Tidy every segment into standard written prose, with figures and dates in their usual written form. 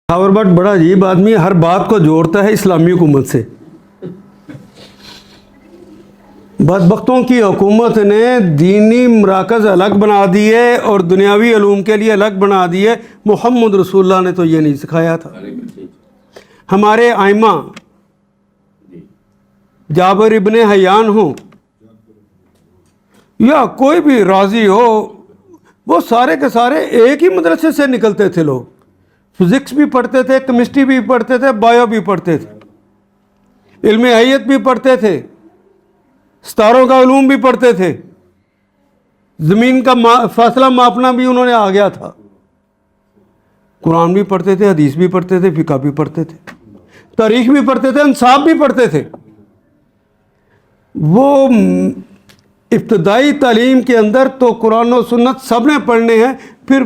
Khawar but بڑا عجیب آدمی، ہر بات کو جوڑتا ہے اسلامی حکومت سے۔ بدبختوں کی حکومت نے دینی مراکز الگ بنا دیے اور دنیاوی علوم کے لیے الگ بنا دیے۔ محمد رسول اللہ نے تو یہ نہیں سکھایا تھا۔ ہمارے ائمہ جابر ابن حیان ہوں یا کوئی بھی راضی ہو، وہ سارے کے سارے ایک ہی مدرسے سے نکلتے تھے۔ لوگ فزکس بھی پڑھتے تھے، کیمسٹری بھی پڑھتے تھے، بایو بھی پڑھتے تھے، علم حیت بھی پڑھتے تھے، ستاروں کا علوم بھی پڑھتے تھے، زمین کا فاصلہ ماپنا بھی انہوں نے آ گیا تھا، قرآن بھی پڑھتے تھے، حدیث بھی پڑھتے تھے، فقہ بھی پڑھتے تھے، تاریخ بھی پڑھتے تھے، انصاف بھی پڑھتے تھے۔ وہ ابتدائی تعلیم کے اندر تو قرآن و سنت سب نے پڑھنے ہیں، پھر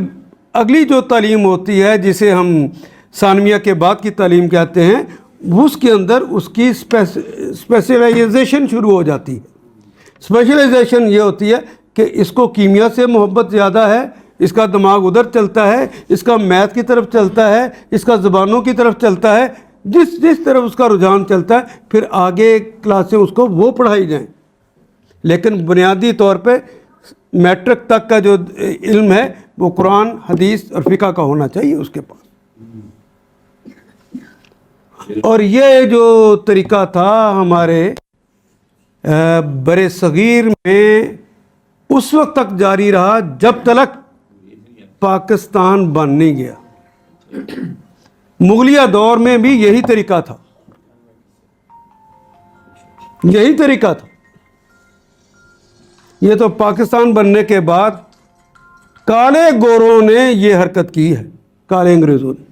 اگلی جو تعلیم ہوتی ہے جسے ہم ثانویہ کے بعد کی تعلیم کہتے ہیں، اس کے اندر اس کی اسپیشلائزیشن شروع ہو جاتی ہے۔ اسپیشلائزیشن یہ ہوتی ہے کہ اس کو کیمیا سے محبت زیادہ ہے، اس کا دماغ ادھر چلتا ہے، اس کا میتھ کی طرف چلتا ہے، اس کا زبانوں کی طرف چلتا ہے، جس طرف اس کا رجحان چلتا ہے، پھر آگے کلاسیں اس کو وہ پڑھائی جائیں۔ لیکن بنیادی طور پہ میٹرک تک کا جو علم ہے وہ قرآن، حدیث اور فقہ کا ہونا چاہیے اس کے پاس۔ اور یہ جو طریقہ تھا ہمارے بر صغیر میں اس وقت تک جاری رہا جب تک پاکستان بن نہیں گیا۔ مغلیہ دور میں بھی یہی طریقہ تھا، یہی طریقہ تھا۔ یہ تو پاکستان بننے کے بعد کالے گوروں نے یہ حرکت کی ہے، کالے انگریزوں نے۔